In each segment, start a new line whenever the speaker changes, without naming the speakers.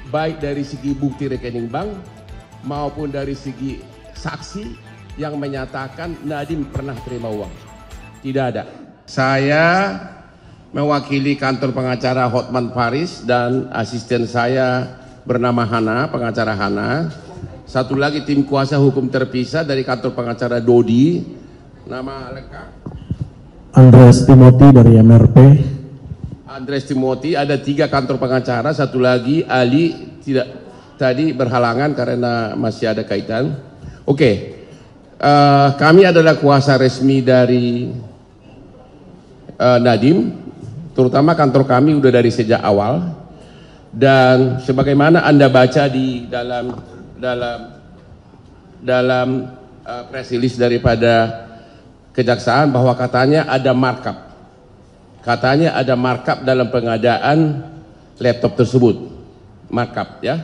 baik dari segi bukti rekening bank maupun dari segi saksi yang menyatakan Nadiem pernah terima uang. Tidak ada. Saya mewakili kantor pengacara Hotman Paris dan asisten saya bernama Hana, pengacara Hana. Satu lagi tim kuasa hukum terpisah dari kantor pengacara Dodi. Nama lengkap
Andreas Timothy dari MRP.
Andreas Timothy, ada 3 kantor pengacara, satu lagi Ali tidak tadi berhalangan karena masih ada kaitan. Oke. Kami adalah kuasa resmi dari Nadiem, terutama kantor kami udah dari sejak awal, dan sebagaimana Anda baca di dalam press release daripada kejaksaan bahwa katanya ada markup. Katanya ada markup dalam pengadaan laptop tersebut. Markup ya.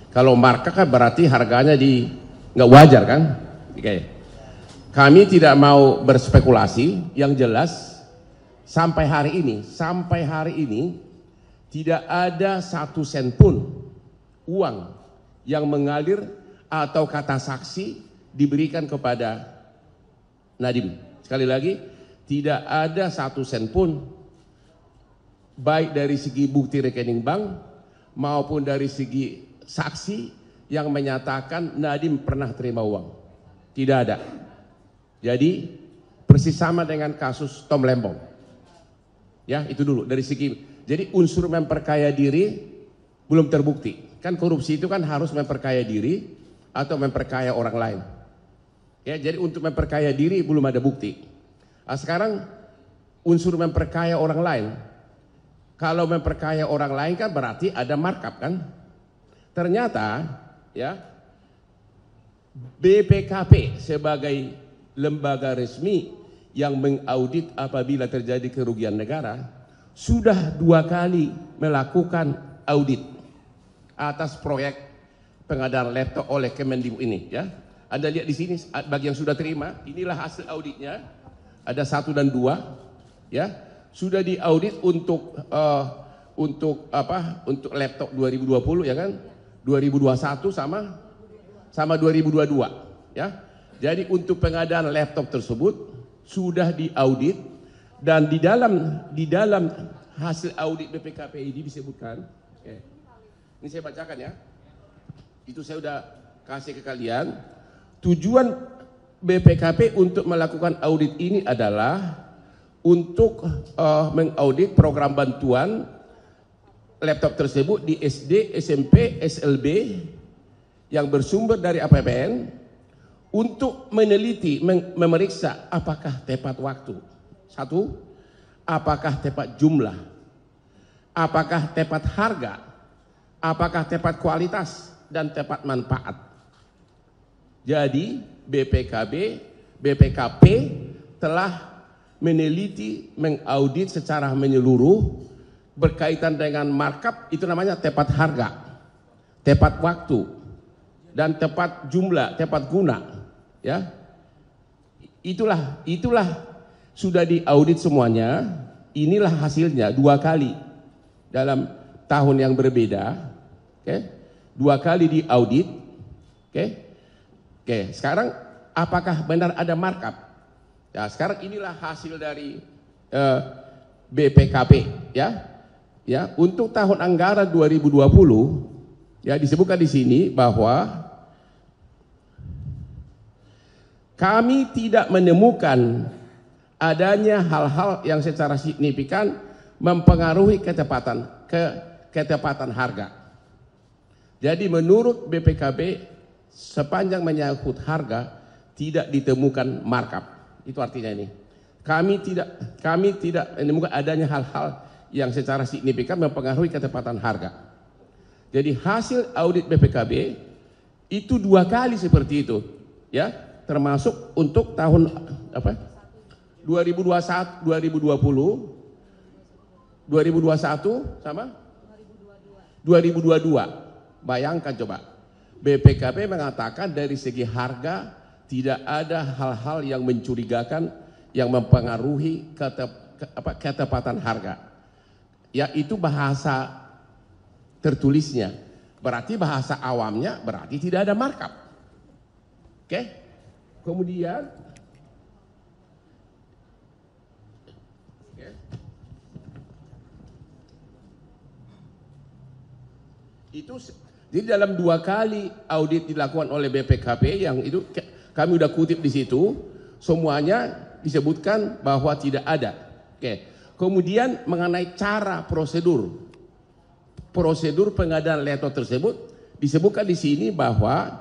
Kalau markup kan berarti harganya nggak wajar kan? Oke. Kami tidak mau berspekulasi, yang jelas sampai hari ini tidak ada 1 sen pun uang yang mengalir atau kata saksi diberikan kepada Nadiem. Sekali lagi, tidak ada 1 sen pun baik dari segi bukti rekening bank maupun dari segi saksi yang menyatakan Nadiem pernah terima uang. Tidak ada. Jadi persis sama dengan kasus Tom Lembong. Ya, itu dulu dari segi. Jadi unsur memperkaya diri belum terbukti. Kan korupsi itu kan harus memperkaya diri atau memperkaya orang lain. Ya, jadi untuk memperkaya diri belum ada bukti. Nah, sekarang unsur memperkaya orang lain. Kalau memperkaya orang lain kan berarti ada markup kan? Ternyata ya BPKP sebagai lembaga resmi yang mengaudit apabila terjadi kerugian negara sudah 2 kali melakukan audit atas proyek pengadaan laptop oleh Kemendikbud ini ya. Anda lihat di sini bagi yang sudah terima, inilah hasil auditnya. Ada 1 dan 2 ya. Sudah diaudit untuk laptop 2020 ya kan, 2021 sama 2022 ya. Jadi untuk pengadaan laptop tersebut sudah diaudit, dan di dalam hasil audit BPKP ini disebutkan, ini saya bacakan ya, itu saya sudah kasih ke kalian. Tujuan BPKP untuk melakukan audit ini adalah untuk mengaudit program bantuan laptop tersebut di SD, SMP, SLB yang bersumber dari APBN untuk meneliti, memeriksa apakah tepat waktu. 1, apakah tepat jumlah, apakah tepat harga, apakah tepat kualitas, dan tepat manfaat. Jadi BPKP telah meneliti, mengaudit secara menyeluruh berkaitan dengan markup, itu namanya tepat harga, tepat waktu, dan tepat jumlah, tepat guna ya. Itulah sudah diaudit semuanya. Inilah hasilnya 2 kali dalam tahun yang berbeda. 2 kali diaudit. Sekarang apakah benar ada markup? Ya, sekarang inilah hasil dari BPKP ya. Ya, untuk tahun anggaran 2020 ya disebutkan di sini bahwa kami tidak menemukan adanya hal-hal yang secara signifikan mempengaruhi ketepatan harga. Jadi menurut BPKP sepanjang menyangkut harga tidak ditemukan markup. Itu artinya ini. Kami tidak menemukan adanya hal-hal yang secara signifikan mempengaruhi ketepatan harga. Jadi hasil audit BPKB itu 2 kali seperti itu, ya, termasuk untuk tahun 2021, 2021 sama 2022. Bayangkan coba, BPKP mengatakan dari segi harga tidak ada hal-hal yang mencurigakan yang mempengaruhi ketepatan harga. Ya, itu bahasa tertulisnya. Berarti bahasa awamnya berarti tidak ada markup. Oke? Kemudian itu jadi dalam 2 kali audit dilakukan oleh BPKP yang itu kami udah kutip di situ, semuanya disebutkan bahwa tidak ada. Oke. Kemudian mengenai cara prosedur pengadaan laptop tersebut disebutkan di sini bahwa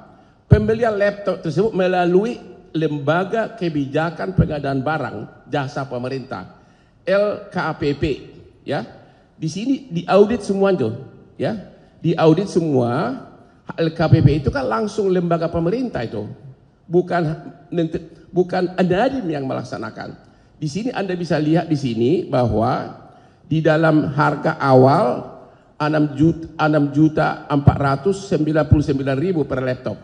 pembelian laptop tersebut melalui Lembaga Kebijakan Pengadaan Barang Jasa Pemerintah LKPP, ya. Di sini diaudit semua tuh, ya. Diaudit semua. LKPP itu kan langsung lembaga pemerintah itu, bukan Nadiem yang melaksanakan. Di sini Anda bisa lihat di sini bahwa di dalam harga awal 6.499.000 per laptop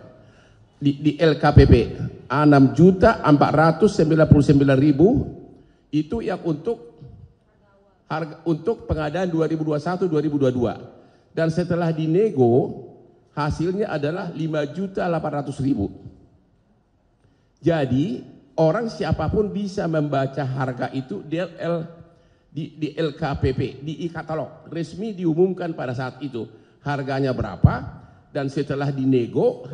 di LKPP 6.499.000 itu yang untuk harga untuk pengadaan 2021-2022. Dan setelah dinego, hasilnya adalah 5.800.000. Jadi orang siapapun bisa membaca harga itu di LKPP, di e-katalog resmi diumumkan pada saat itu harganya berapa, dan setelah dinego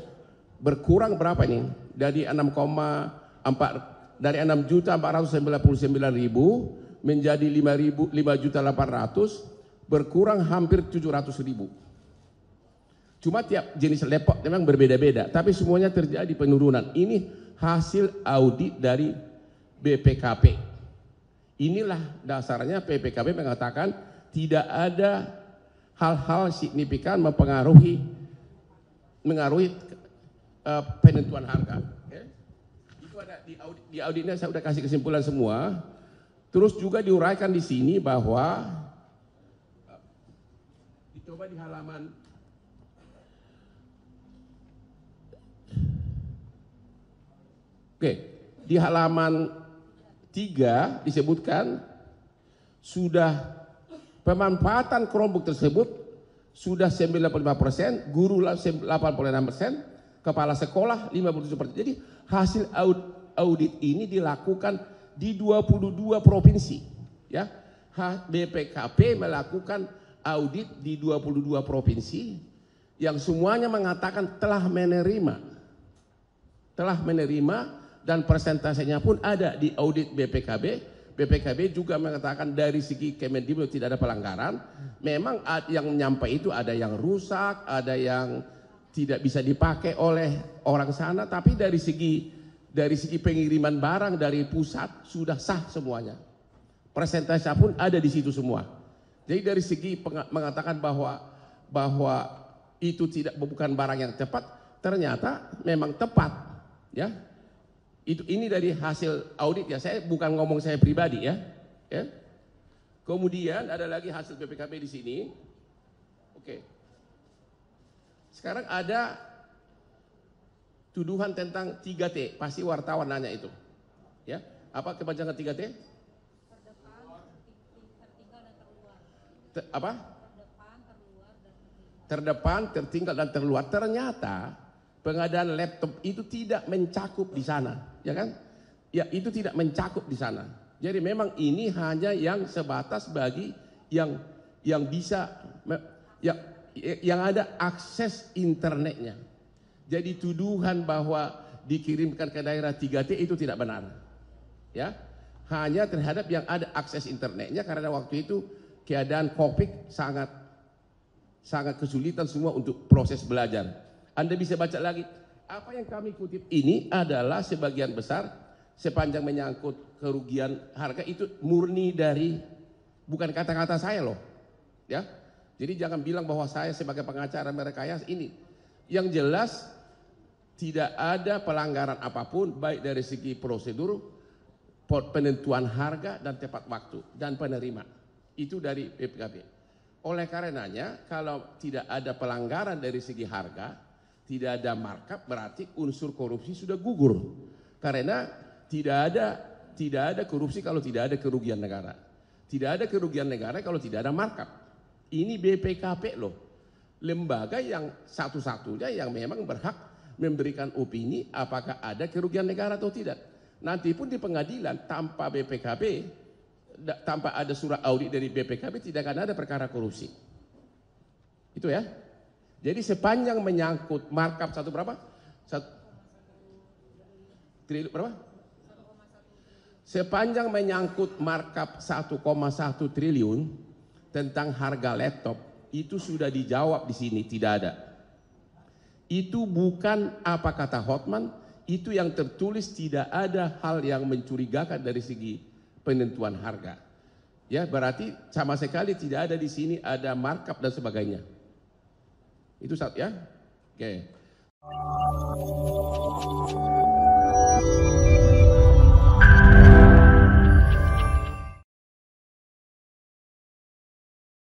berkurang berapa nih dari 6,4 dari 6.499.000 menjadi 5.800.000, berkurang hampir 700.000. Cuma tiap jenis laptop memang berbeda-beda, tapi semuanya terjadi penurunan. Ini hasil audit dari BPKP. Inilah dasarnya BPKP mengatakan tidak ada hal-hal signifikan mengaruhi penentuan harga. Itu ada di auditnya, saya sudah kasih kesimpulan semua. Terus juga diuraikan di sini bahwa coba di halaman di halaman 3 disebutkan sudah pemanfaatan Chromebook tersebut sudah 95%, guru 86%, kepala sekolah 57%. Jadi hasil audit ini dilakukan di 22 provinsi, ya. BPKP melakukan audit di 22 provinsi yang semuanya mengatakan telah menerima dan persentasenya pun ada di audit BPKB. BPKB juga mengatakan dari segi Kemendikbud tidak ada pelanggaran. Memang yang nyampe itu ada yang rusak, ada yang tidak bisa dipakai oleh orang sana, tapi dari segi pengiriman barang dari pusat sudah sah semuanya. Persentase pun ada di situ semua. Jadi dari segi mengatakan bahwa itu bukan barang yang tepat, ternyata memang tepat, ya. Ini dari hasil audit ya. Saya bukan ngomong saya pribadi, ya. Kemudian ada lagi hasil BPKP di sini. Oke. Sekarang ada tuduhan tentang 3T, pasti wartawan nanya itu. Ya. Apa kepanjangan 3T? Terdepan, tertinggal dan terluar. Ternyata pengadaan laptop itu tidak mencakup di sana, ya kan? Ya, itu tidak mencakup di sana. Jadi memang ini hanya yang sebatas bagi yang bisa yang ada akses internetnya. Jadi tuduhan bahwa dikirimkan ke daerah 3T itu tidak benar. Ya. Hanya terhadap yang ada akses internetnya, karena waktu itu keadaan COVID sangat kesulitan semua untuk proses belajar. Anda bisa baca lagi. Apa yang kami kutip ini adalah sebagian besar sepanjang menyangkut kerugian harga itu murni dari, bukan kata-kata saya loh. Ya. Jadi jangan bilang bahwa saya sebagai pengacara merekayasa ini. Yang jelas tidak ada pelanggaran apapun baik dari segi prosedur, penentuan harga dan tepat waktu dan penerima. Itu dari BPKP. Oleh karenanya kalau tidak ada pelanggaran dari segi harga, tidak ada markup, berarti unsur korupsi sudah gugur. Karena tidak ada korupsi kalau tidak ada kerugian negara. Tidak ada kerugian negara kalau tidak ada markup. Ini BPKP loh. lembaga yang satu-satunya yang memang berhak memberikan opini apakah ada kerugian negara atau tidak. Nanti pun di pengadilan tanpa BPKB, tanpa ada surat audit dari BPKB tidak akan ada perkara korupsi. Itu ya. Jadi sepanjang menyangkut markup satu berapa? Triliun berapa? Sepanjang menyangkut markup 1,1 triliun tentang harga laptop, itu sudah dijawab di sini, tidak ada. Itu bukan apa kata Hotman, itu yang tertulis, tidak ada hal yang mencurigakan dari segi penentuan harga. Ya, berarti sama sekali tidak ada di sini ada markup dan sebagainya. Itu satu ya. Oke.